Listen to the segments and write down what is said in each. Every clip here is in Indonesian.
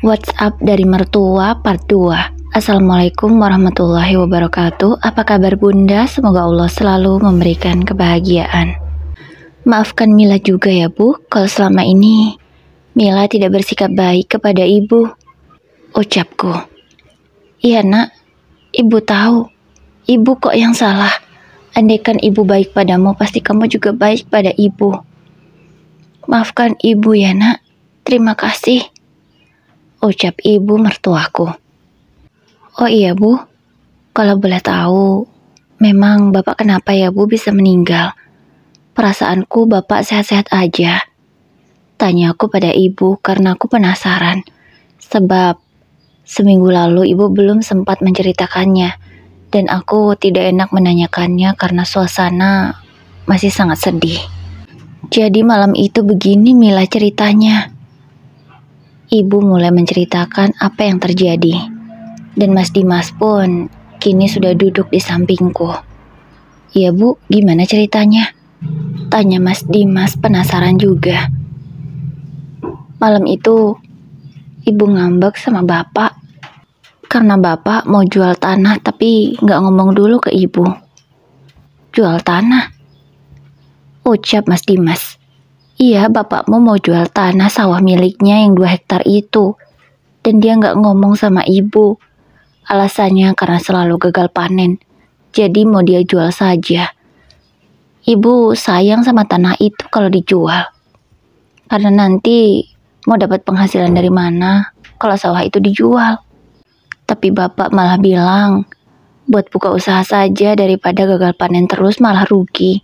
WhatsApp dari mertua part 2. Assalamualaikum warahmatullahi wabarakatuh. Apa kabar bunda? Semoga Allah selalu memberikan kebahagiaan. Maafkan Mila juga ya bu, kalau selama ini Mila tidak bersikap baik kepada ibu. Ucapku. Iya nak, ibu tahu. Ibu kok yang salah. Andaikan ibu baik padamu, pasti kamu juga baik pada ibu. Maafkan ibu ya nak. Terima kasih. Ucap ibu mertuaku. Oh iya bu, kalau boleh tahu, memang bapak kenapa ya bu bisa meninggal? Perasaanku bapak sehat-sehat aja. Tanya aku pada ibu karena aku penasaran. Sebab seminggu lalu ibu belum sempat menceritakannya. Dan aku tidak enak menanyakannya karena suasana masih sangat sedih. Jadi malam itu begini Mila ceritanya. Ibu mulai menceritakan apa yang terjadi. Dan Mas Dimas pun kini sudah duduk di sampingku. Iya bu, gimana ceritanya? Tanya Mas Dimas penasaran juga. Malam itu, ibu ngambek sama bapak. Karena bapak mau jual tanah tapi gak ngomong dulu ke ibu. Jual tanah? Ucap Mas Dimas. Iya, bapakmu mau jual tanah sawah miliknya yang 2 hektar itu. Dan dia gak ngomong sama ibu. Alasannya karena selalu gagal panen. Jadi mau dia jual saja. Ibu sayang sama tanah itu kalau dijual. Karena nanti mau dapat penghasilan dari mana kalau sawah itu dijual. Tapi bapak malah bilang, buat buka usaha saja daripada gagal panen terus malah rugi.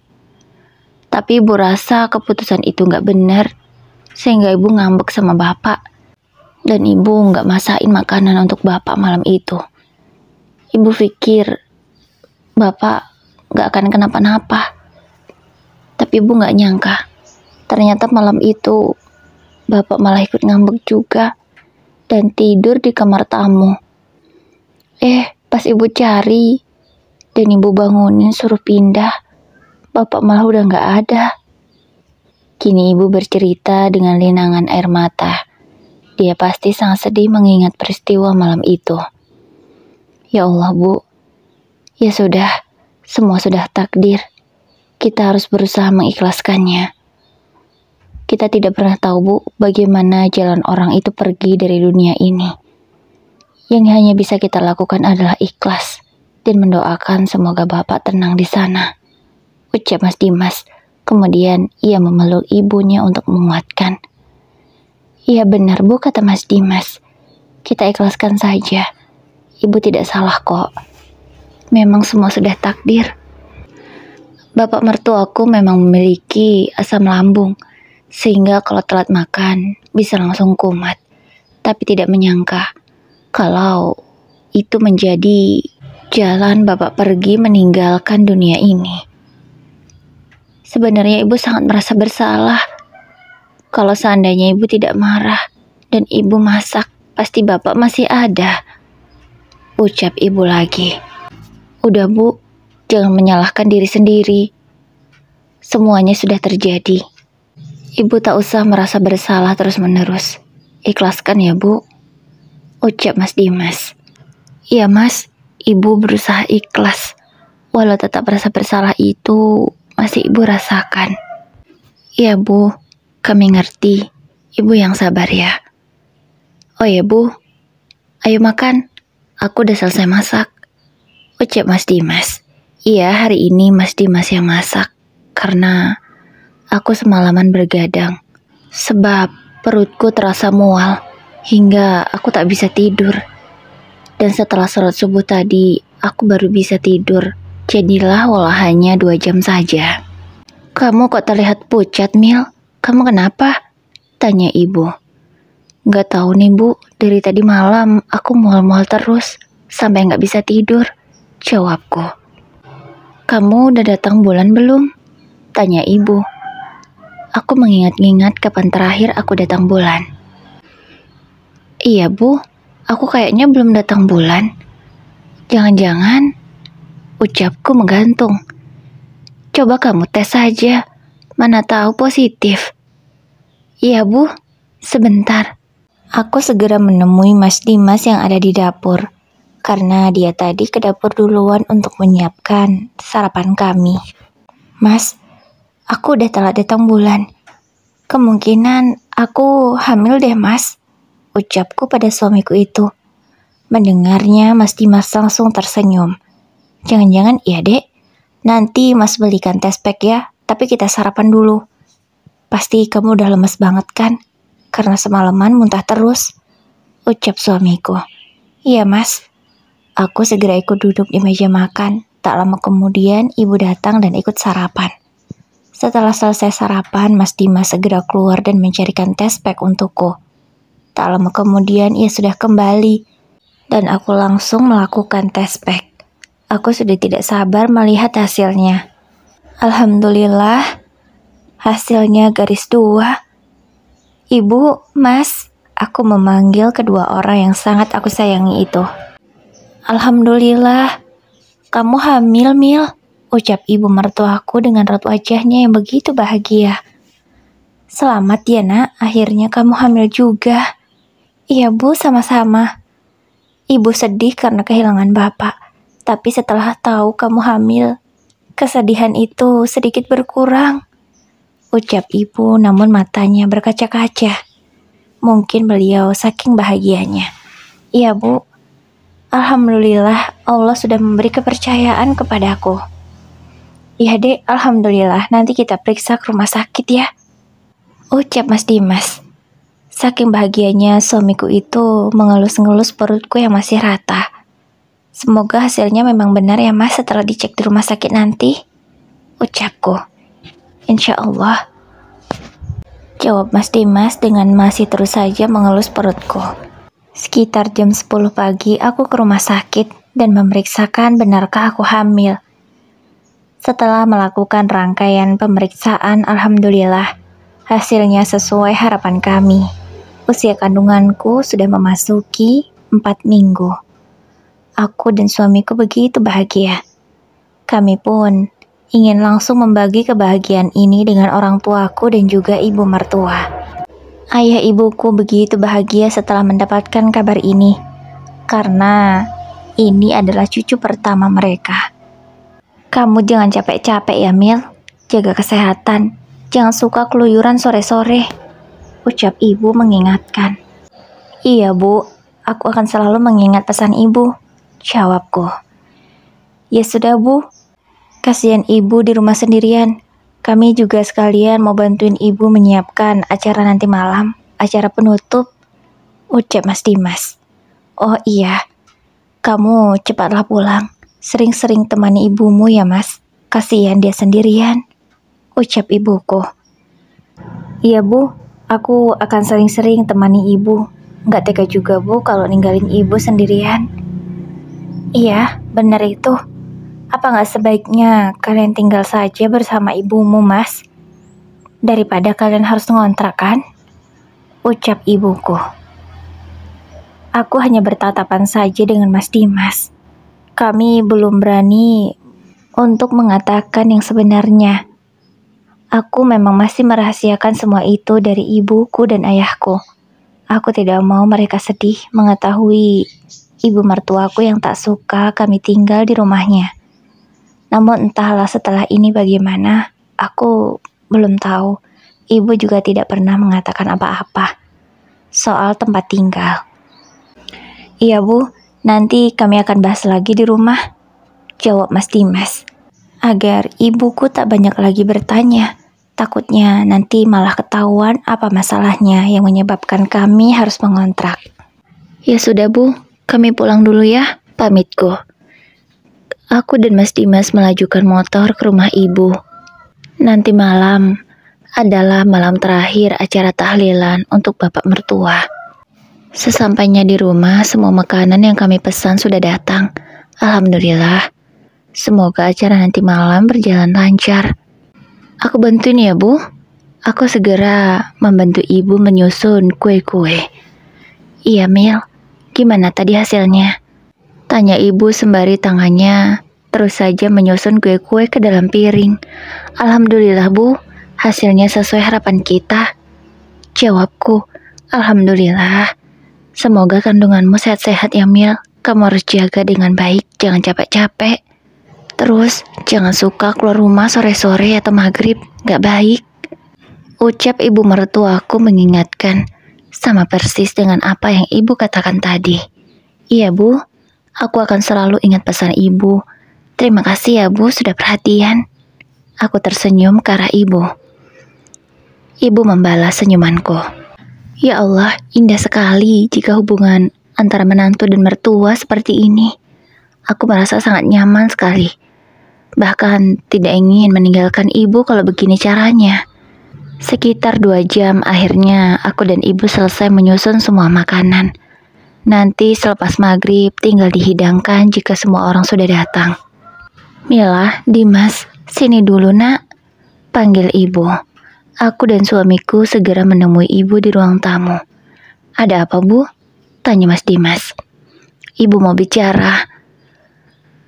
Tapi ibu rasa keputusan itu gak benar, sehingga ibu ngambek sama bapak. Dan ibu gak masakin makanan untuk bapak malam itu. Ibu pikir bapak gak akan kenapa-napa. Tapi ibu gak nyangka, ternyata malam itu bapak malah ikut ngambek juga. Dan tidur di kamar tamu. Pas ibu cari dan ibu bangunin suruh pindah, bapak malah udah gak ada. Kini ibu bercerita dengan linangan air mata. Dia pasti sangat sedih mengingat peristiwa malam itu. Ya Allah bu, ya sudah, semua sudah takdir. Kita harus berusaha mengikhlaskannya. Kita tidak pernah tahu bu, bagaimana jalan orang itu pergi dari dunia ini. Yang hanya bisa kita lakukan adalah ikhlas dan mendoakan semoga bapak tenang di sana. Ucap Mas Dimas. Kemudian ia memeluk ibunya untuk menguatkan. Iya benar bu, kata Mas Dimas. Kita ikhlaskan saja. Ibu tidak salah kok. Memang semua sudah takdir. Bapak mertuaku memang memiliki asam lambung, sehingga kalau telat makan bisa langsung kumat. Tapi tidak menyangka kalau itu menjadi jalan bapak pergi meninggalkan dunia ini. Sebenarnya ibu sangat merasa bersalah. Kalau seandainya ibu tidak marah dan ibu masak, pasti bapak masih ada. Ucap ibu lagi. Udah bu, jangan menyalahkan diri sendiri. Semuanya sudah terjadi. Ibu tak usah merasa bersalah terus-menerus. Ikhlaskan ya bu. Ucap Mas Dimas. Iya mas, ibu berusaha ikhlas. Walau tetap rasa bersalah itu masih ibu rasakan. Iya bu, kami ngerti. Ibu yang sabar ya. Oh ya bu, ayo makan. Aku udah selesai masak. Ucap Mas Dimas. Iya, hari ini Mas Dimas yang masak. Karena aku semalaman bergadang. Sebab perutku terasa mual. Hingga aku tak bisa tidur. Dan setelah sholat subuh tadi, aku baru bisa tidur. Jadilah walau hanya 2 jam saja. Kamu kok terlihat pucat, Mil? Kamu kenapa? Tanya ibu. Gak tahu nih bu, dari tadi malam aku mual-mual terus. Sampai gak bisa tidur. Jawabku. Kamu udah datang bulan belum? Tanya ibu. Aku mengingat-ingat kapan terakhir aku datang bulan. Iya bu, aku kayaknya belum datang bulan. Jangan-jangan, ucapku menggantung. Coba kamu tes saja, mana tahu positif. Iya bu, sebentar. Aku segera menemui Mas Dimas yang ada di dapur, karena dia tadi ke dapur duluan untuk menyiapkan sarapan kami. Mas, aku udah telat datang bulan. Kemungkinan aku hamil deh mas, ucapku pada suamiku itu. Mendengarnya Mas Dimas langsung tersenyum. Jangan-jangan iya dek, nanti mas belikan test pack ya, tapi kita sarapan dulu. Pasti kamu udah lemes banget kan? Karena semalaman muntah terus, ucap suamiku. Iya mas. Aku segera ikut duduk di meja makan. Tak lama kemudian ibu datang dan ikut sarapan. Setelah selesai sarapan, Mas Dimas segera keluar dan mencarikan test pack untukku. Tak lama kemudian ia sudah kembali dan aku langsung melakukan test pack. Aku sudah tidak sabar melihat hasilnya. Alhamdulillah, hasilnya garis 2. Ibu, Mas, aku memanggil kedua orang yang sangat aku sayangi itu. Alhamdulillah, kamu hamil, Mil, ucap ibu mertuaku dengan raut wajahnya yang begitu bahagia. Selamat ya nak, akhirnya kamu hamil juga. Iya bu, sama-sama. Ibu sedih karena kehilangan bapak, tapi setelah tahu kamu hamil, kesedihan itu sedikit berkurang, ucap ibu namun matanya berkaca-kaca. Mungkin beliau saking bahagianya. Iya bu, alhamdulillah Allah sudah memberi kepercayaan kepadaku. Iya dek, alhamdulillah, nanti kita periksa ke rumah sakit ya, ucap Mas Dimas. Saking bahagianya suamiku itu mengelus-ngelus perutku yang masih rata. Semoga hasilnya memang benar ya mas setelah dicek di rumah sakit nanti, ucapku. Insya Allah, jawab Mas Dimas dengan masih terus saja mengelus perutku. Sekitar jam 10 pagi aku ke rumah sakit dan memeriksakan benarkah aku hamil. Setelah melakukan rangkaian pemeriksaan, alhamdulillah, hasilnya sesuai harapan kami. Usia kandunganku sudah memasuki 4 minggu. Aku dan suamiku begitu bahagia. Kami pun ingin langsung membagi kebahagiaan ini dengan orang tuaku dan juga ibu mertua. Ayah ibuku begitu bahagia setelah mendapatkan kabar ini, karena ini adalah cucu pertama mereka. Kamu jangan capek-capek ya Mil, jaga kesehatan, jangan suka keluyuran sore-sore, ucap ibu mengingatkan. Iya bu, aku akan selalu mengingat pesan ibu, jawabku. Ya sudah bu, kasihan ibu di rumah sendirian. Kami juga sekalian mau bantuin ibu menyiapkan acara nanti malam, acara penutup, ucap Mas Dimas. Oh iya, kamu cepatlah pulang. Sering-sering temani ibumu ya mas, kasihan dia sendirian, ucap ibuku. Iya bu, aku akan sering-sering temani ibu. Gak tega juga bu kalau ninggalin ibu sendirian. Iya, benar itu. Apa gak sebaiknya kalian tinggal saja bersama ibumu mas, daripada kalian harus ngontrak kan, ucap ibuku. Aku hanya bertatapan saja dengan Mas Dimas. Kami belum berani untuk mengatakan yang sebenarnya. Aku memang masih merahasiakan semua itu dari ibuku dan ayahku. Aku tidak mau mereka sedih mengetahui ibu mertuaku yang tak suka kami tinggal di rumahnya. Namun entahlah setelah ini bagaimana, aku belum tahu. Ibu juga tidak pernah mengatakan apa-apa soal tempat tinggal. Iya bu, nanti kami akan bahas lagi di rumah, jawab Mas Dimas. Agar ibuku tak banyak lagi bertanya, takutnya nanti malah ketahuan apa masalahnya yang menyebabkan kami harus mengontrak. Ya sudah bu, kami pulang dulu ya, pamitku. Aku dan Mas Dimas melajukan motor ke rumah ibu. Nanti malam adalah malam terakhir acara tahlilan untuk bapak mertua. Sesampainya di rumah, semua makanan yang kami pesan sudah datang. Alhamdulillah. Semoga acara nanti malam berjalan lancar. Aku bantuin ya bu. Aku segera membantu ibu menyusun kue-kue. Iya Mil, gimana tadi hasilnya? Tanya ibu sembari tangannya terus saja menyusun kue-kue ke dalam piring. Alhamdulillah bu, hasilnya sesuai harapan kita, jawabku. Alhamdulillah. Semoga kandunganmu sehat-sehat ya Mil. Kamu harus jaga dengan baik, jangan capek-capek. Terus, jangan suka keluar rumah sore-sore atau maghrib, gak baik. Ucap ibu mertuaku mengingatkan, sama persis dengan apa yang ibu katakan tadi. Iya bu, aku akan selalu ingat pesan ibu. Terima kasih ya bu sudah perhatian. Aku tersenyum ke arah ibu. Ibu membalas senyumanku. Ya Allah, indah sekali jika hubungan antara menantu dan mertua seperti ini. Aku merasa sangat nyaman sekali. Bahkan tidak ingin meninggalkan ibu kalau begini caranya. Sekitar 2 jam akhirnya aku dan ibu selesai menyusun semua makanan. Nanti selepas maghrib tinggal dihidangkan jika semua orang sudah datang. Mila, Dimas, sini dulu nak, panggil ibu. Aku dan suamiku segera menemui ibu di ruang tamu. Ada apa bu? Tanya Mas Dimas. Ibu mau bicara.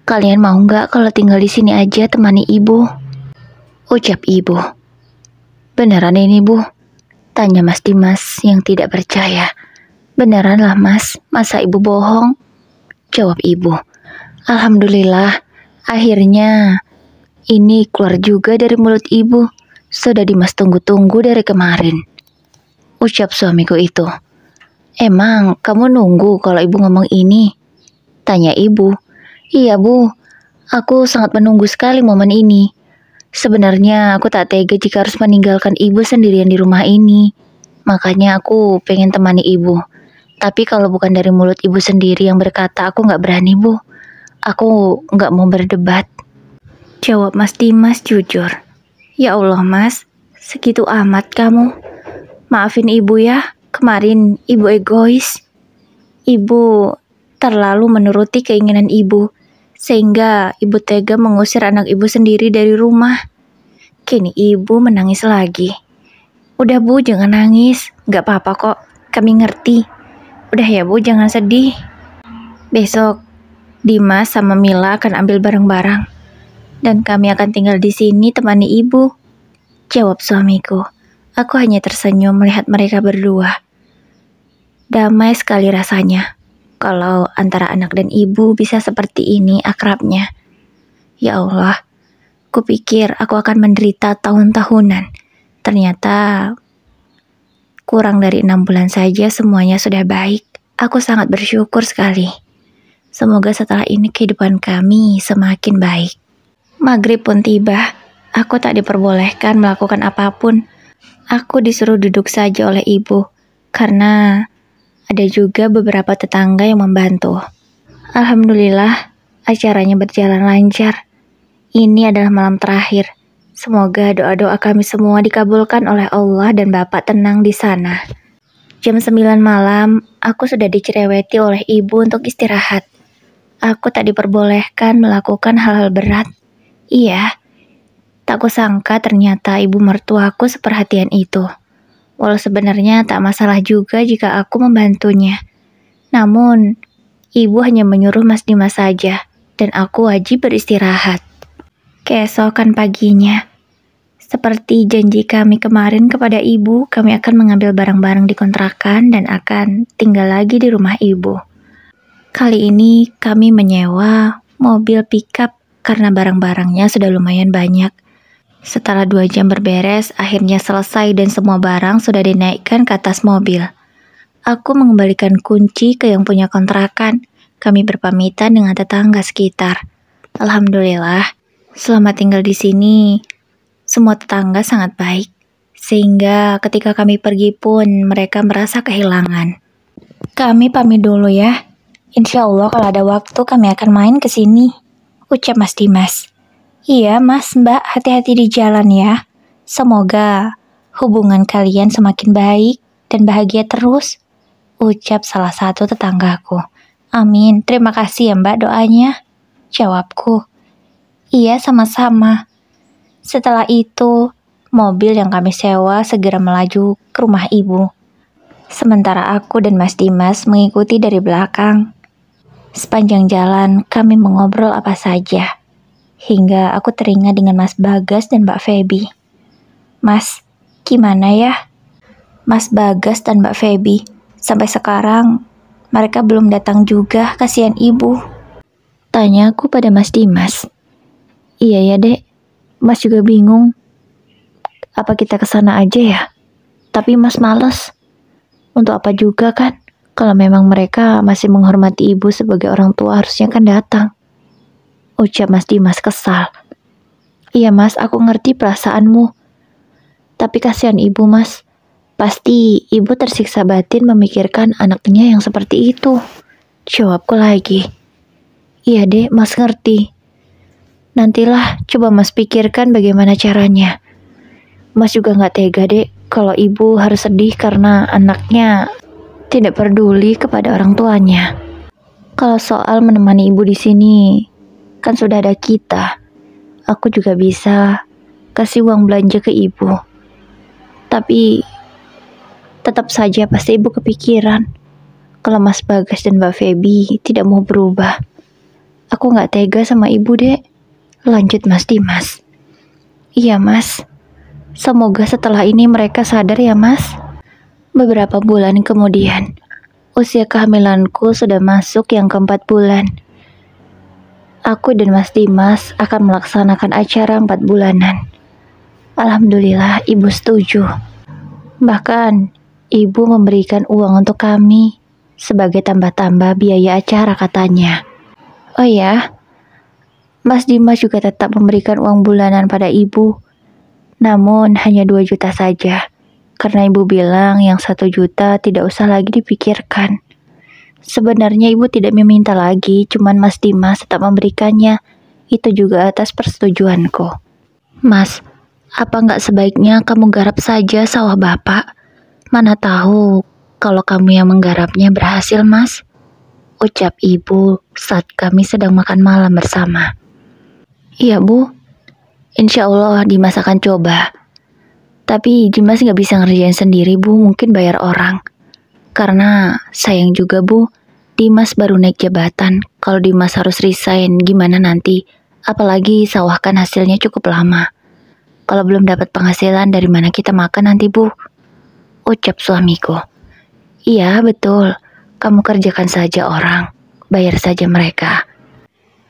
Kalian mau nggak kalau tinggal di sini aja temani ibu? Ucap ibu. Beneran ini bu? Tanya Mas Dimas yang tidak percaya. Beneran lah mas, masa ibu bohong? Jawab ibu. Alhamdulillah, akhirnya ini keluar juga dari mulut ibu. Sudah Dimas tunggu-tunggu dari kemarin. Ucap suamiku itu. Emang kamu nunggu kalau ibu ngomong ini? Tanya ibu. Iya bu, aku sangat menunggu sekali momen ini. Sebenarnya aku tak tega jika harus meninggalkan ibu sendirian di rumah ini. Makanya aku pengen temani ibu. Tapi kalau bukan dari mulut ibu sendiri yang berkata, aku gak berani bu. Aku gak mau berdebat. Jawab Mas Dimas jujur. Ya Allah mas, segitu amat kamu. Maafin ibu ya, kemarin ibu egois. Ibu terlalu menuruti keinginan ibu. Sehingga ibu tega mengusir anak ibu sendiri dari rumah. Kini ibu menangis lagi. Udah bu, jangan nangis. Gak apa-apa kok, kami ngerti. Udah ya bu, jangan sedih. Besok, Dimas sama Mila akan ambil barang-barang. Dan kami akan tinggal di sini temani ibu. Jawab suamiku. Aku hanya tersenyum melihat mereka berdua. Damai sekali rasanya. Kalau antara anak dan ibu bisa seperti ini akrabnya. Ya Allah, kupikir aku akan menderita tahun-tahunan. Ternyata kurang dari 6 bulan saja semuanya sudah baik. Aku sangat bersyukur sekali. Semoga setelah ini kehidupan kami semakin baik. Maghrib pun tiba. Aku tak diperbolehkan melakukan apapun. Aku disuruh duduk saja oleh ibu. Karena ada juga beberapa tetangga yang membantu. Alhamdulillah, acaranya berjalan lancar. Ini adalah malam terakhir. Semoga doa-doa kami semua dikabulkan oleh Allah dan Bapak tenang di sana. Jam 9 malam, aku sudah dicereweti oleh ibu untuk istirahat. Aku tak diperbolehkan melakukan hal-hal berat. Iya, tak kusangka ternyata ibu mertuaku seperhatian itu. Walau sebenarnya tak masalah juga jika aku membantunya. Namun, ibu hanya menyuruh Mas Dimas saja, dan aku wajib beristirahat. Keesokan paginya, seperti janji kami kemarin kepada ibu, kami akan mengambil barang-barang di kontrakan dan akan tinggal lagi di rumah ibu. Kali ini kami menyewa mobil pickup karena barang-barangnya sudah lumayan banyak. Setelah 2 jam berberes, akhirnya selesai dan semua barang sudah dinaikkan ke atas mobil. Aku mengembalikan kunci ke yang punya kontrakan. Kami berpamitan dengan tetangga sekitar. Alhamdulillah, selama tinggal di sini, semua tetangga sangat baik. Sehingga ketika kami pergi pun mereka merasa kehilangan. Kami pamit dulu ya. Insya Allah kalau ada waktu kami akan main ke sini. Ucap Mas Dimas. Iya mas, mbak, hati-hati di jalan ya. Semoga hubungan kalian semakin baik dan bahagia terus. Ucap salah satu tetanggaku. Amin, terima kasih ya mbak doanya. Jawabku. Iya sama-sama. Setelah itu, mobil yang kami sewa segera melaju ke rumah ibu. Sementara aku dan Mas Dimas mengikuti dari belakang. Sepanjang jalan kami mengobrol apa saja. Hingga aku teringat dengan Mas Bagas dan Mbak Feby. Mas, gimana ya? Mas Bagas dan Mbak Feby, sampai sekarang Mereka belum datang juga, kasihan ibu. Tanyaku pada Mas Dimas. Iya ya dek, Mas juga bingung. Apa kita kesana aja ya? Tapi Mas males. Untuk apa juga kan? Kalau memang mereka masih menghormati ibu sebagai orang tua harusnya kan datang. Ucap Mas Dimas kesal. Iya Mas, aku ngerti perasaanmu. Tapi kasihan ibu Mas. Pasti ibu tersiksa batin memikirkan anaknya yang seperti itu. Jawabku lagi. Iya dek, Mas ngerti. Nantilah coba Mas pikirkan bagaimana caranya. Mas juga gak tega dek kalau ibu harus sedih karena anaknya tidak peduli kepada orang tuanya. Kalau soal menemani ibu di sini, kan sudah ada kita. Aku juga bisa kasih uang belanja ke ibu. Tapi tetap saja pasti ibu kepikiran kalau Mas Bagas dan Mbak Feby tidak mau berubah. Aku gak tega sama ibu dek. Lanjut Mas Dimas. Iya Mas, semoga setelah ini mereka sadar ya Mas. Beberapa bulan kemudian, usia kehamilanku sudah masuk yang ke-4 bulan. Aku dan Mas Dimas akan melaksanakan acara 4 bulanan. Alhamdulillah ibu setuju. Bahkan ibu memberikan uang untuk kami sebagai tambah-tambah biaya acara katanya. Oh ya, Mas Dimas juga tetap memberikan uang bulanan pada ibu. Namun hanya 2 juta saja. Karena ibu bilang yang 1 juta tidak usah lagi dipikirkan. Sebenarnya ibu tidak meminta lagi, cuman Mas Dimas tetap memberikannya. Itu juga atas persetujuanku. Mas, apa nggak sebaiknya kamu garap saja sawah bapak? Mana tahu kalau kamu yang menggarapnya berhasil, Mas. Ucap ibu saat kami sedang makan malam bersama. Iya, Bu. Insya Allah Dimas akan coba. Tapi Dimas nggak bisa ngerjain sendiri, Bu. Mungkin bayar orang. Karena sayang juga, Bu. Dimas baru naik jabatan. Kalau Dimas harus resign, gimana nanti? Apalagi sawah kan hasilnya cukup lama. Kalau belum dapat penghasilan, dari mana kita makan nanti, Bu? Ucap suamiku. Iya, betul. Kamu kerjakan saja orang. Bayar saja mereka.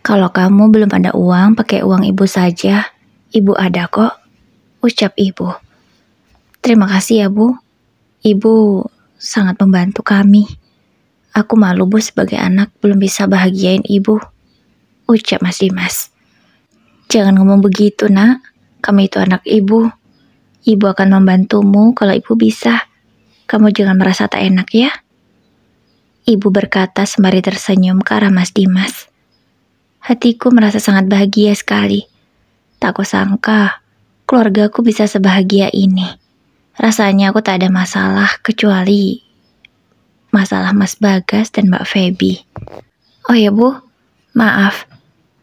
Kalau kamu belum ada uang, pakai uang ibu saja. Ibu ada kok. Ucap ibu. Terima kasih ya, Bu. Ibu sangat membantu kami. Aku malu, Bu, sebagai anak belum bisa bahagiain ibu. Ucap Mas Dimas. Jangan ngomong begitu, nak. Kami itu anak ibu. Ibu akan membantumu kalau ibu bisa. Kamu jangan merasa tak enak ya. Ibu berkata sembari tersenyum ke arah Mas Dimas. Hatiku merasa sangat bahagia sekali. Tak kusangka keluargaku bisa sebahagia ini. Rasanya aku tak ada masalah kecuali masalah Mas Bagas dan Mbak Feby. Oh ya, Bu, maaf.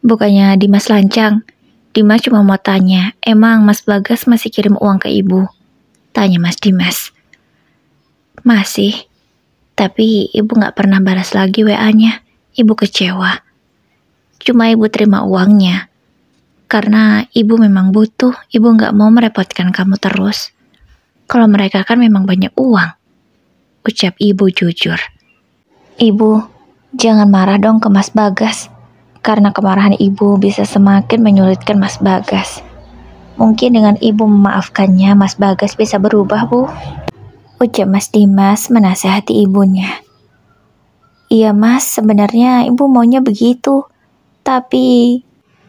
Bukannya Dimas lancang. Dimas cuma mau tanya, emang Mas Bagas masih kirim uang ke ibu? Tanya Mas Dimas. Masih, tapi ibu gak pernah balas lagi WA-nya. Ibu kecewa. Cuma ibu terima uangnya. Karena ibu memang butuh, ibu gak mau merepotkan kamu terus. Kalau mereka kan memang banyak uang. Ucap ibu jujur. Ibu, jangan marah dong ke Mas Bagas. Karena kemarahan ibu bisa semakin menyulitkan Mas Bagas. Mungkin dengan ibu memaafkannya, Mas Bagas bisa berubah, Bu. Ucap Mas Dimas menasihati ibunya. Iya, Mas, sebenarnya ibu maunya begitu. Tapi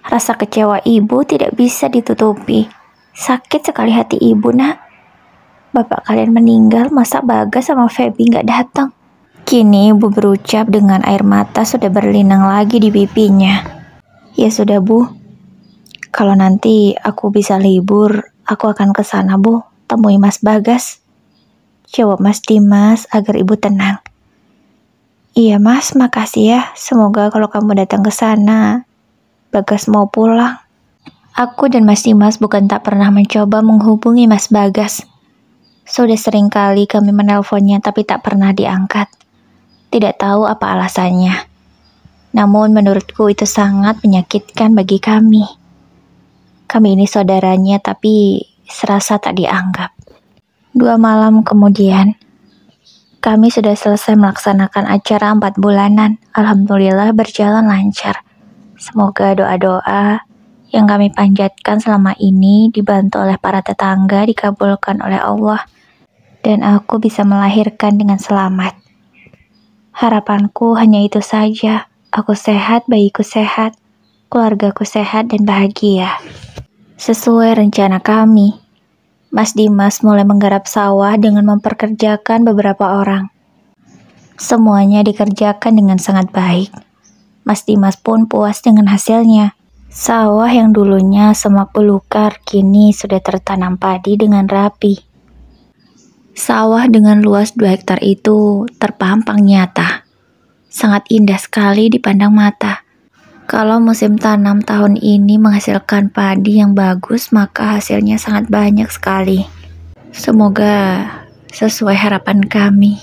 rasa kecewa ibu tidak bisa ditutupi. Sakit sekali hati ibu, nak. Bapak kalian meninggal, masa Bagas sama Feby gak datang? Kini ibu berucap dengan air mata sudah berlinang lagi di pipinya. Ya sudah, Bu. Kalau nanti aku bisa libur, aku akan ke sana, Bu. Temui Mas Bagas. Jawab Mas Dimas agar ibu tenang. Iya, Mas, makasih ya. Semoga kalau kamu datang ke sana, Bagas mau pulang. Aku dan Mas Dimas bukan tak pernah mencoba menghubungi Mas Bagas. Sudah sering kali kami menelponnya tapi tak pernah diangkat. Tidak tahu apa alasannya. Namun menurutku itu sangat menyakitkan bagi kami. Kami ini saudaranya tapi serasa tak dianggap. 2 malam kemudian, Kami sudah selesai melaksanakan acara 4 bulanan. Alhamdulillah berjalan lancar. Semoga doa-doa yang kami panjatkan selama ini dibantu oleh para tetangga dikabulkan oleh Allah. Dan aku bisa melahirkan dengan selamat. Harapanku hanya itu saja. Aku sehat, bayiku sehat, keluargaku sehat dan bahagia. Sesuai rencana kami, Mas Dimas mulai menggarap sawah dengan memperkerjakan beberapa orang. Semuanya dikerjakan dengan sangat baik. Mas Dimas pun puas dengan hasilnya. Sawah yang dulunya semak belukar kini sudah tertanam padi dengan rapi. Sawah dengan luas 2 hektar itu terpampang nyata. Sangat indah sekali dipandang mata. Kalau musim tanam tahun ini menghasilkan padi yang bagus, maka hasilnya sangat banyak sekali. Semoga sesuai harapan kami.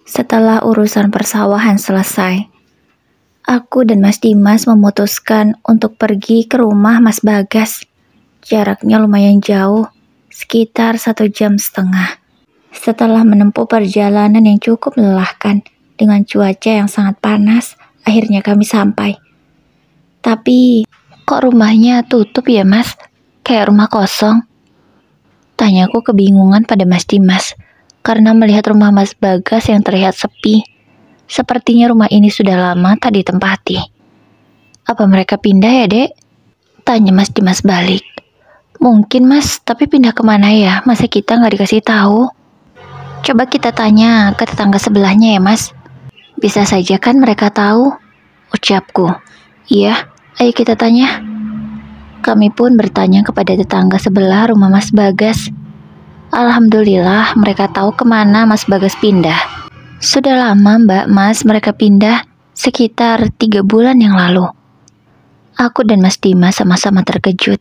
Setelah urusan persawahan selesai, aku dan Mas Dimas memutuskan untuk pergi ke rumah Mas Bagas. Jaraknya lumayan jauh, sekitar 1,5 jam. Setelah menempuh perjalanan yang cukup melelahkan, dengan cuaca yang sangat panas, akhirnya kami sampai. Tapi, kok rumahnya tutup ya Mas? Kayak rumah kosong. Tanyaku kebingungan pada Mas Dimas, karena melihat rumah Mas Bagas yang terlihat sepi. Sepertinya rumah ini sudah lama tak ditempati. Apa mereka pindah ya, Dek? Tanya Mas Dimas balik. Mungkin Mas, tapi pindah kemana ya? Masa kita nggak dikasih tahu? Coba kita tanya ke tetangga sebelahnya ya Mas. Bisa saja kan mereka tahu, ucapku. Iya, ayo kita tanya. Kami pun bertanya kepada tetangga sebelah rumah Mas Bagas. Alhamdulillah mereka tahu kemana Mas Bagas pindah. Sudah lama Mbak Mas mereka pindah, sekitar 3 bulan yang lalu. Aku dan Mas Dimas sama-sama terkejut.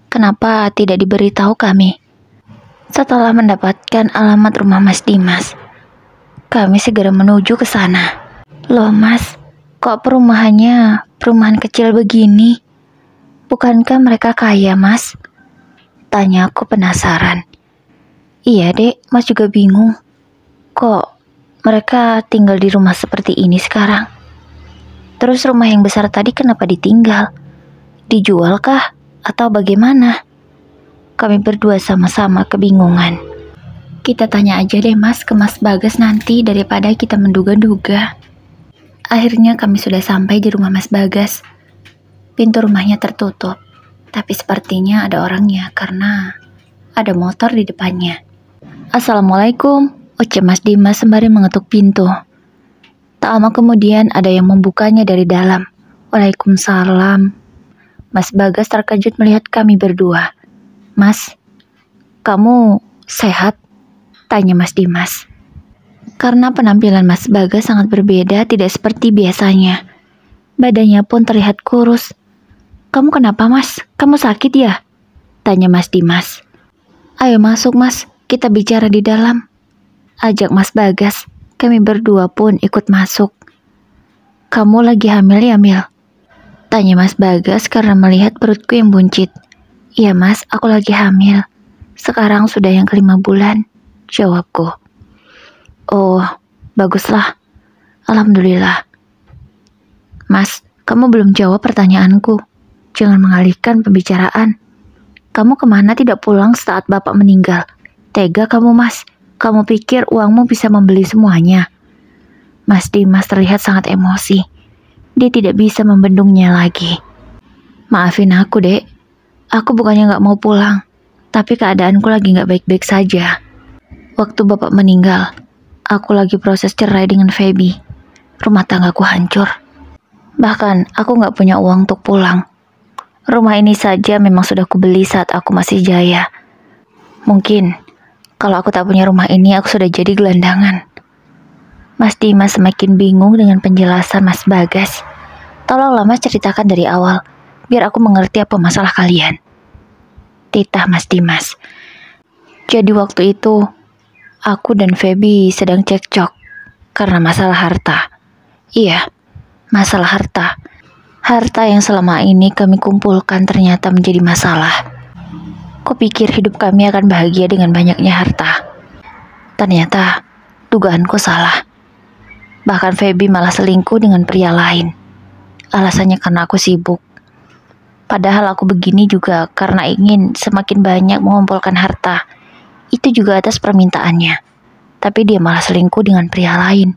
Kenapa tidak diberitahu kami? Setelah mendapatkan alamat rumah Mas Dimas, kami segera menuju ke sana. Loh Mas, kok perumahannya perumahan kecil begini? Bukankah mereka kaya Mas? Tanya aku penasaran. Iya Dek, Mas juga bingung. Kok mereka tinggal di rumah seperti ini sekarang? Terus rumah yang besar tadi kenapa ditinggal? Dijual kah? Atau bagaimana? Kami berdua sama-sama kebingungan. Kita tanya aja deh Mas ke Mas Bagas nanti daripada kita menduga-duga. Akhirnya kami sudah sampai di rumah Mas Bagas. Pintu rumahnya tertutup, tapi sepertinya ada orangnya karena ada motor di depannya. Assalamualaikum, ucap Mas Dimas sembari mengetuk pintu. Tak lama kemudian ada yang membukanya dari dalam. Waalaikumsalam. Mas Bagas terkejut melihat kami berdua. Mas, kamu sehat? Tanya Mas Dimas. Karena penampilan Mas Bagas sangat berbeda, tidak seperti biasanya. Badannya pun terlihat kurus. Kamu kenapa Mas? Kamu sakit ya? Tanya Mas Dimas. Ayo masuk Mas, kita bicara di dalam. Ajak Mas Bagas. Kami berdua pun ikut masuk. Kamu lagi hamil ya Mil? Tanya Mas Bagas karena melihat perutku yang buncit. Iya Mas, aku lagi hamil. Sekarang sudah yang ke-5 bulan, jawabku. Oh, baguslah. Alhamdulillah. Mas, kamu belum jawab pertanyaanku. Jangan mengalihkan pembicaraan. Kamu kemana tidak pulang saat Bapak meninggal? Tega kamu Mas, kamu pikir uangmu bisa membeli semuanya? Mas Dimas terlihat sangat emosi. Dia tidak bisa membendungnya lagi. Maafin aku Dek. Aku bukannya gak mau pulang, tapi keadaanku lagi gak baik-baik saja. Waktu Bapak meninggal, aku lagi proses cerai dengan Feby. Rumah tanggaku hancur. Bahkan aku gak punya uang untuk pulang. Rumah ini saja memang sudah kubeli saat aku masih jaya. Mungkin, kalau aku tak punya rumah ini, aku sudah jadi gelandangan. Mas Dimas semakin bingung dengan penjelasan Mas Bagas. Tolonglah Mas ceritakan dari awal, biar aku mengerti apa masalah kalian. Titah Mas Dimas. Jadi waktu itu, aku dan Feby sedang cekcok karena masalah harta. Iya, masalah harta. Harta yang selama ini kami kumpulkan ternyata menjadi masalah. Kupikir hidup kami akan bahagia dengan banyaknya harta. Ternyata, dugaanku salah. Bahkan Feby malah selingkuh dengan pria lain. Alasannya karena aku sibuk. Padahal aku begini juga karena ingin semakin banyak mengumpulkan harta. Itu juga atas permintaannya. Tapi dia malah selingkuh dengan pria lain.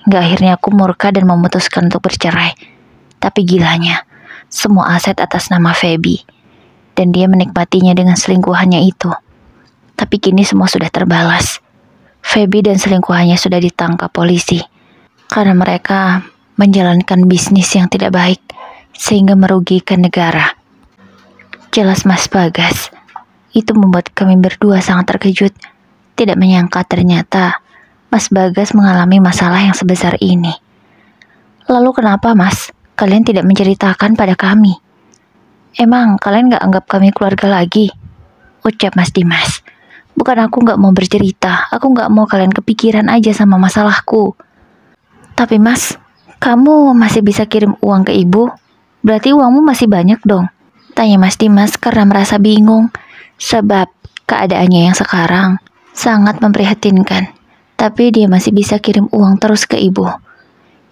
Hingga akhirnya aku murka dan memutuskan untuk bercerai. Tapi gilanya, semua aset atas nama Feby. Dan dia menikmatinya dengan selingkuhannya itu. Tapi kini semua sudah terbalas. Feby dan selingkuhannya sudah ditangkap polisi. Karena mereka menjalankan bisnis yang tidak baik. Sehingga merugikan negara. Jelas Mas Bagas. Itu membuat kami berdua sangat terkejut. Tidak menyangka ternyata Mas Bagas mengalami masalah yang sebesar ini. Lalu kenapa Mas, kalian tidak menceritakan pada kami? Emang kalian gak anggap kami keluarga lagi? Ucap Mas Dimas. Bukan aku gak mau bercerita, aku gak mau kalian kepikiran aja sama masalahku. Tapi Mas, kamu masih bisa kirim uang ke ibu? Berarti uangmu masih banyak dong? Tanya Mas Dimas karena merasa bingung. Sebab keadaannya yang sekarang sangat memprihatinkan. Tapi dia masih bisa kirim uang terus ke ibu.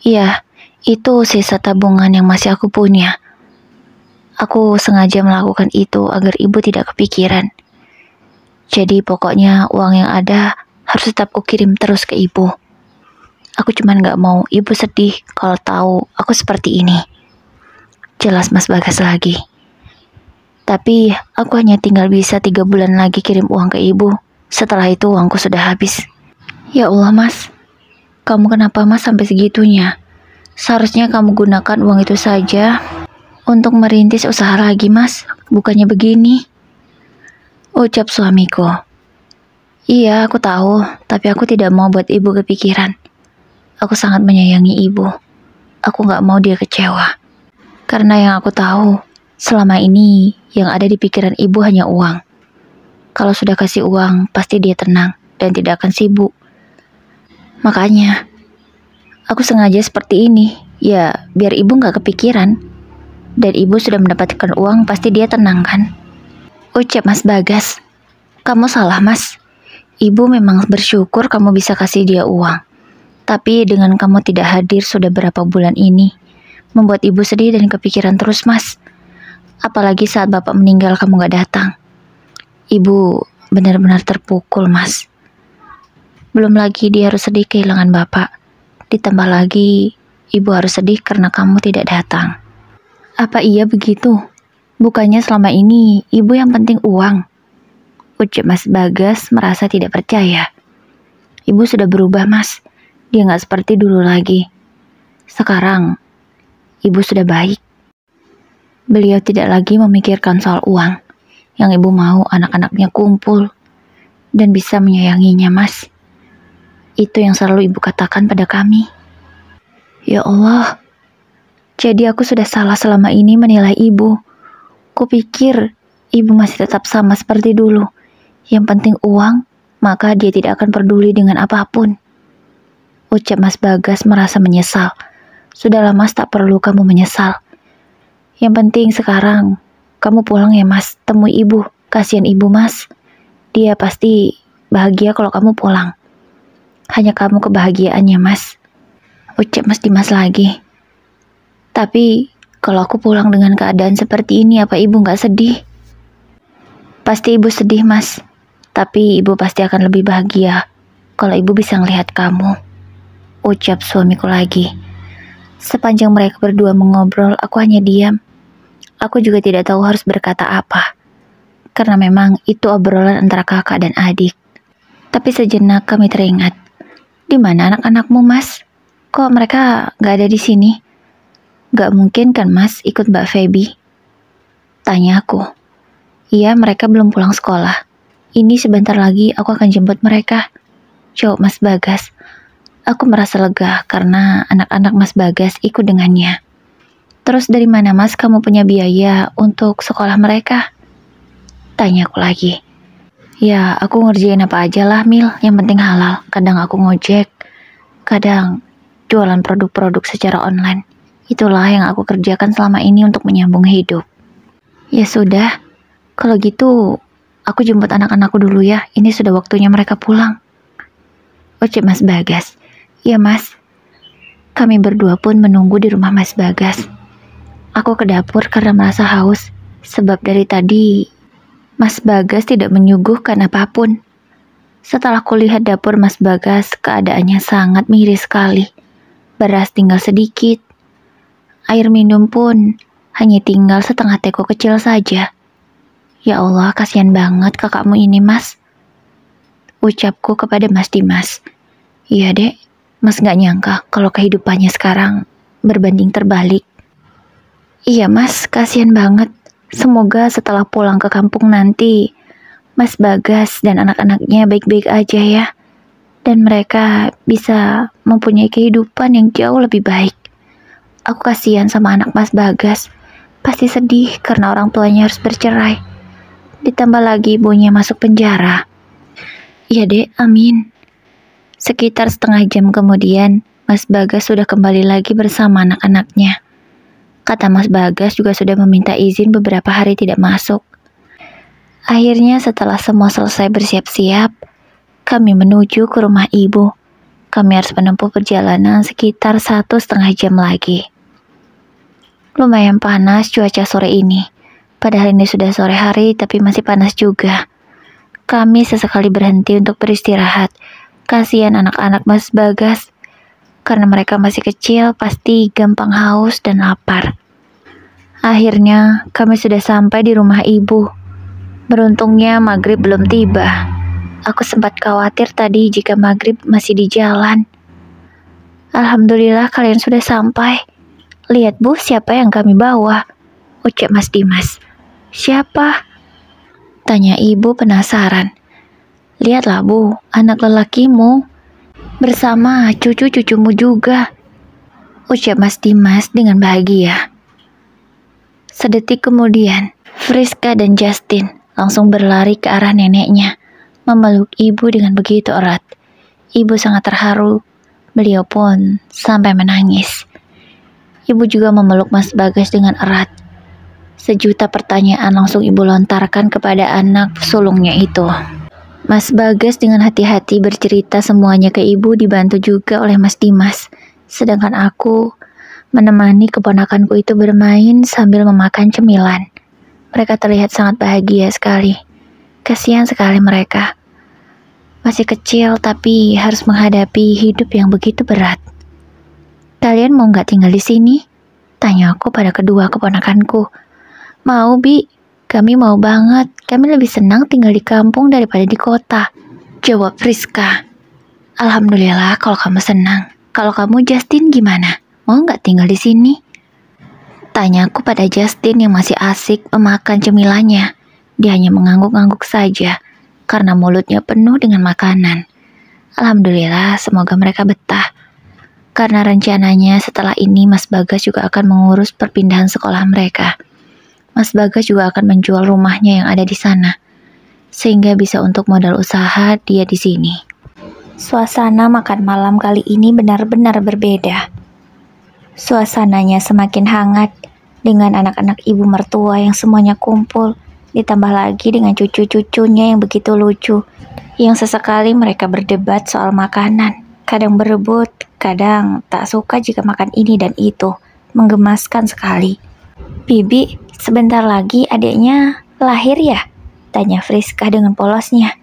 Iya, itu sisa tabungan yang masih aku punya. Aku sengaja melakukan itu agar ibu tidak kepikiran. Jadi pokoknya uang yang ada harus tetap aku kirim terus ke ibu. Aku cuman gak mau ibu sedih kalau tahu aku seperti ini. Jelas Mas Bagas lagi. Tapi aku hanya tinggal bisa 3 bulan lagi kirim uang ke ibu. Setelah itu uangku sudah habis. Ya Allah Mas, kamu kenapa Mas sampai segitunya? Seharusnya kamu gunakan uang itu saja untuk merintis usaha lagi Mas, bukannya begini. Ucap suamiku. Iya aku tahu, tapi aku tidak mau buat ibu kepikiran. Aku sangat menyayangi ibu. Aku gak mau dia kecewa. Karena yang aku tahu, selama ini yang ada di pikiran ibu hanya uang. Kalau sudah kasih uang, pasti dia tenang dan tidak akan sibuk. Makanya, aku sengaja seperti ini, ya biar ibu gak kepikiran. Dan ibu sudah mendapatkan uang, pasti dia tenang kan? Ucap Mas Bagas. Kamu salah Mas. Ibu memang bersyukur kamu bisa kasih dia uang. Tapi dengan kamu tidak hadir sudah berapa bulan ini, membuat ibu sedih dan kepikiran terus Mas. Apalagi saat bapak meninggal kamu gak datang. Ibu benar-benar terpukul Mas. Belum lagi dia harus sedih kehilangan bapak. Ditambah lagi ibu harus sedih karena kamu tidak datang. Apa iya begitu? Bukannya selama ini ibu yang penting uang? Ucap Mas Bagas merasa tidak percaya. Ibu sudah berubah Mas. Dia gak seperti dulu lagi. Sekarang ibu sudah baik. Beliau tidak lagi memikirkan soal uang. Yang ibu mau anak-anaknya kumpul dan bisa menyayanginya Mas. Itu yang selalu ibu katakan pada kami. Ya Allah, jadi aku sudah salah selama ini menilai ibu. Kupikir ibu masih tetap sama seperti dulu. Yang penting uang, maka dia tidak akan peduli dengan apapun. Ucap Mas Bagas merasa menyesal. Sudahlah Mas, tak perlu kamu menyesal. Yang penting sekarang, kamu pulang ya Mas, temui ibu. Kasihan ibu Mas. Dia pasti bahagia kalau kamu pulang. Hanya kamu kebahagiaannya Mas. Ucap Mas Dimas lagi. Tapi kalau aku pulang dengan keadaan seperti ini, apa ibu gak sedih? Pasti ibu sedih Mas. Tapi ibu pasti akan lebih bahagia kalau ibu bisa ngelihat kamu. Ucap suamiku lagi. Sepanjang mereka berdua mengobrol, aku hanya diam. Aku juga tidak tahu harus berkata apa. Karena memang itu obrolan antara kakak dan adik. Tapi sejenak kami teringat. Di mana anak-anakmu Mas? Kok mereka gak ada di sini? Gak mungkin kan Mas ikut Mbak Feby? Tanya aku. Iya, mereka belum pulang sekolah. Ini sebentar lagi aku akan jemput mereka. Jawab Mas Bagas. Aku merasa lega karena anak-anak Mas Bagas ikut dengannya. Terus dari mana Mas kamu punya biaya untuk sekolah mereka? Tanya aku lagi. Ya, aku ngerjain apa aja lah Mil, yang penting halal. Kadang aku ngojek, kadang jualan produk-produk secara online. Itulah yang aku kerjakan selama ini untuk menyambung hidup. Ya sudah, kalau gitu aku jemput anak-anakku dulu ya. Ini sudah waktunya mereka pulang. ucap Mas Bagas. Ya Mas. Kami berdua pun menunggu di rumah Mas Bagas. Aku ke dapur karena merasa haus, sebab dari tadi Mas Bagas tidak menyuguhkan apapun. Setelah kulihat dapur Mas Bagas, keadaannya sangat miris sekali. Beras tinggal sedikit. Air minum pun hanya tinggal setengah teko kecil saja. Ya Allah, kasihan banget kakakmu ini, Mas. Ucapku kepada Mas Dimas. Iya, Dek. Mas gak nyangka kalau kehidupannya sekarang berbanding terbalik. Iya, Mas. Kasihan banget. Semoga setelah pulang ke kampung nanti Mas Bagas dan anak-anaknya baik-baik aja ya. Dan mereka bisa mempunyai kehidupan yang jauh lebih baik. Aku kasihan sama anak Mas Bagas. Pasti sedih karena orang tuanya harus bercerai. Ditambah lagi ibunya masuk penjara. Iya Dek, amin. Sekitar setengah jam kemudian, Mas Bagas sudah kembali lagi bersama anak-anaknya. Kata Mas Bagas juga sudah meminta izin beberapa hari tidak masuk. Akhirnya setelah semua selesai bersiap-siap, kami menuju ke rumah ibu. Kami harus menempuh perjalanan sekitar 1,5 jam lagi. Lumayan panas cuaca sore ini. Padahal ini sudah sore hari tapi masih panas juga. Kami sesekali berhenti untuk beristirahat. Kasihan anak-anak Mas Bagas. Karena mereka masih kecil, pasti gampang haus dan lapar. Akhirnya kami sudah sampai di rumah ibu. Beruntungnya maghrib belum tiba. Aku sempat khawatir tadi jika maghrib masih di jalan. Alhamdulillah kalian sudah sampai. Lihat Bu, siapa yang kami bawa? Ucap Mas Dimas. Siapa? Tanya ibu penasaran. Lihatlah Bu, anak lelakimu. Bersama cucu-cucumu juga. Ucap Mas Dimas dengan bahagia. Sedetik kemudian, Friska dan Justin langsung berlari ke arah neneknya, memeluk ibu dengan begitu erat. Ibu sangat terharu, beliau pun sampai menangis. Ibu juga memeluk Mas Bagas dengan erat. Sejuta pertanyaan langsung ibu lontarkan kepada anak sulungnya itu. Mas Bagas dengan hati-hati bercerita semuanya ke ibu, dibantu juga oleh Mas Dimas. Sedangkan aku menemani keponakanku itu bermain sambil memakan cemilan. Mereka terlihat sangat bahagia sekali. Kasihan sekali mereka. Masih kecil tapi harus menghadapi hidup yang begitu berat. Kalian mau gak tinggal di sini? Tanya aku pada kedua keponakanku. Mau Bi, kami mau banget. Kami lebih senang tinggal di kampung daripada di kota. Jawab Friska. Alhamdulillah kalau kamu senang. Kalau kamu Justin gimana? Mau gak tinggal di sini? Tanyaku pada Justin yang masih asik memakan cemilannya. Dia hanya mengangguk-angguk saja karena mulutnya penuh dengan makanan. Alhamdulillah, semoga mereka betah. Karena rencananya setelah ini Mas Bagas juga akan mengurus perpindahan sekolah mereka. Mas Bagas juga akan menjual rumahnya yang ada di sana, sehingga bisa untuk modal usaha dia di sini. Suasana makan malam kali ini benar-benar berbeda. Suasananya semakin hangat dengan anak-anak ibu mertua yang semuanya kumpul, ditambah lagi dengan cucu-cucunya yang begitu lucu, yang sesekali mereka berdebat soal makanan, kadang berebut, kadang tak suka jika makan ini dan itu, menggemaskan sekali. Bibi, sebentar lagi adiknya lahir ya? Tanya Friska dengan polosnya.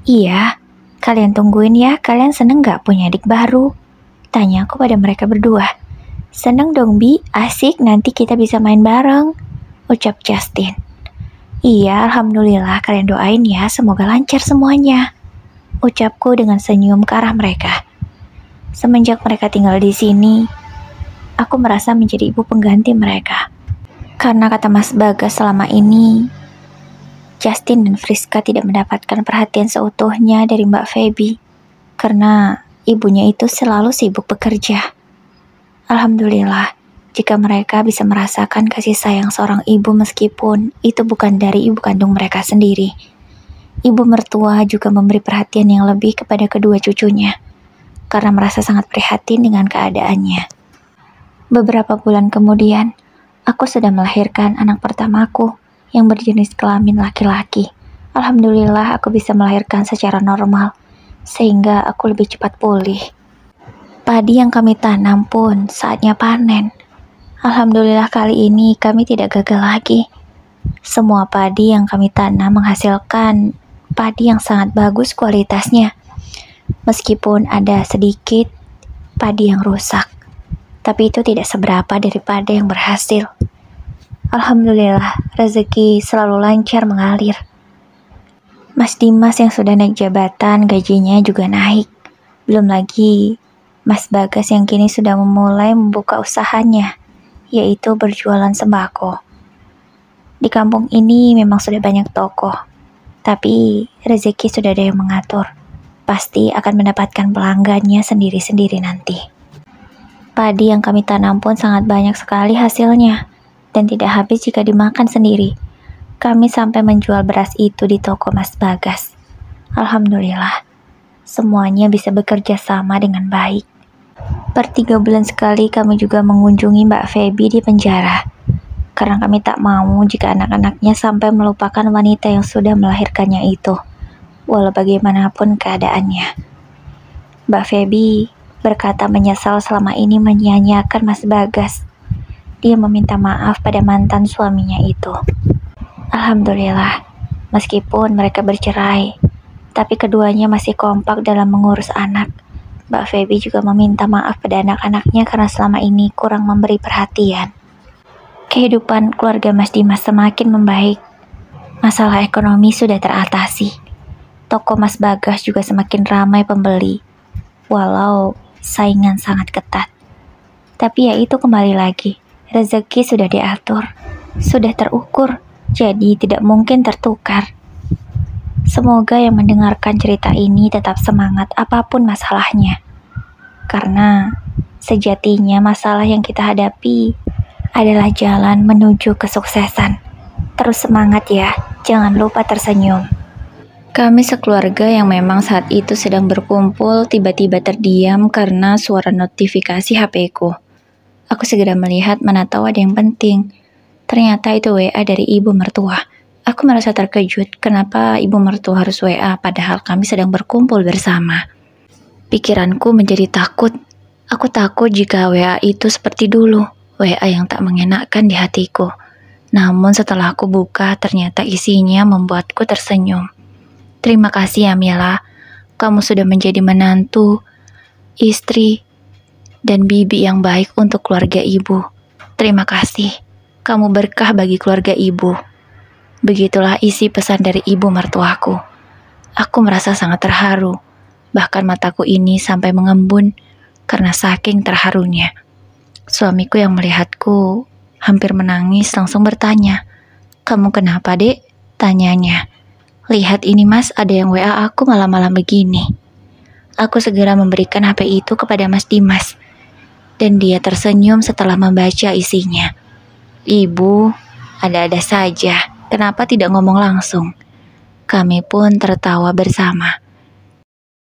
Iya, kalian tungguin ya, kalian seneng gak punya adik baru? Tanya aku pada mereka berdua. Seneng dong Bi, asik nanti kita bisa main bareng, ucap Justin. Iya, alhamdulillah kalian doain ya, semoga lancar semuanya, ucapku dengan senyum ke arah mereka. Semenjak mereka tinggal di sini, aku merasa menjadi ibu pengganti mereka. Karena kata Mas Bagas selama ini, Justin dan Friska tidak mendapatkan perhatian seutuhnya dari Mbak Feby, karena ibunya itu selalu sibuk bekerja. Alhamdulillah, jika mereka bisa merasakan kasih sayang seorang ibu meskipun itu bukan dari ibu kandung mereka sendiri. Ibu mertua juga memberi perhatian yang lebih kepada kedua cucunya, karena merasa sangat prihatin dengan keadaannya. Beberapa bulan kemudian, aku sudah melahirkan anak pertamaku yang berjenis kelamin laki-laki. Alhamdulillah aku bisa melahirkan secara normal. sehingga aku lebih cepat pulih. Padi yang kami tanam pun saatnya panen. Alhamdulillah kali ini kami tidak gagal lagi. Semua padi yang kami tanam menghasilkan padi yang sangat bagus kualitasnya. Meskipun ada sedikit padi yang rusak, tapi itu tidak seberapa daripada yang berhasil. Alhamdulillah, rezeki selalu lancar mengalir. Mas Dimas yang sudah naik jabatan, gajinya juga naik. Belum lagi Mas Bagas yang kini sudah memulai membuka usahanya, yaitu berjualan sembako. Di kampung ini memang sudah banyak toko, tapi rezeki sudah ada yang mengatur. Pasti akan mendapatkan pelanggannya sendiri-sendiri nanti. Padi yang kami tanam pun sangat banyak sekali hasilnya, dan tidak habis jika dimakan sendiri. Kami sampai menjual beras itu di toko Mas Bagas. Alhamdulillah, semuanya bisa bekerja sama dengan baik. Per 3 bulan sekali kami juga mengunjungi Mbak Feby di penjara, karena kami tak mau jika anak-anaknya sampai melupakan wanita yang sudah melahirkannya itu, walau bagaimanapun keadaannya. Mbak Feby berkata menyesal selama ini menyia-nyiakan Mas Bagas. Dia meminta maaf pada mantan suaminya itu. Alhamdulillah, meskipun mereka bercerai, tapi keduanya masih kompak dalam mengurus anak. Mbak Feby juga meminta maaf pada anak-anaknya karena selama ini kurang memberi perhatian. Kehidupan keluarga Mas Dimas semakin membaik. Masalah ekonomi sudah teratasi. Toko Mas Bagas juga semakin ramai pembeli, walau saingan sangat ketat. Tapi ya itu kembali lagi, rezeki sudah diatur, sudah terukur, jadi tidak mungkin tertukar. Semoga yang mendengarkan cerita ini tetap semangat apapun masalahnya. Karena sejatinya masalah yang kita hadapi adalah jalan menuju kesuksesan. Terus semangat ya, jangan lupa tersenyum. Kami sekeluarga yang memang saat itu sedang berkumpul tiba-tiba terdiam karena suara notifikasi HP-ku. Aku segera melihat mana tahu ada yang penting. Ternyata itu WA dari ibu mertua. Aku merasa terkejut kenapa ibu mertua harus WA padahal kami sedang berkumpul bersama. Pikiranku menjadi takut. Aku takut jika WA itu seperti dulu, WA yang tak mengenakkan di hatiku. Namun setelah aku buka ternyata isinya membuatku tersenyum. Terima kasih ya Mila, kamu sudah menjadi menantu, istri, dan bibi yang baik untuk keluarga ibu. Terima kasih, kamu berkah bagi keluarga ibu. Begitulah isi pesan dari ibu mertuaku. Aku merasa sangat terharu, bahkan mataku ini sampai mengembun karena saking terharunya. Suamiku yang melihatku hampir menangis langsung bertanya, "Kamu kenapa, Dek?" tanyanya. "Lihat ini Mas, ada yang WA aku malam-malam begini." Aku segera memberikan HP itu kepada Mas Dimas, dan dia tersenyum setelah membaca isinya. "Ibu, ada-ada saja. Kenapa tidak ngomong langsung?" Kami pun tertawa bersama.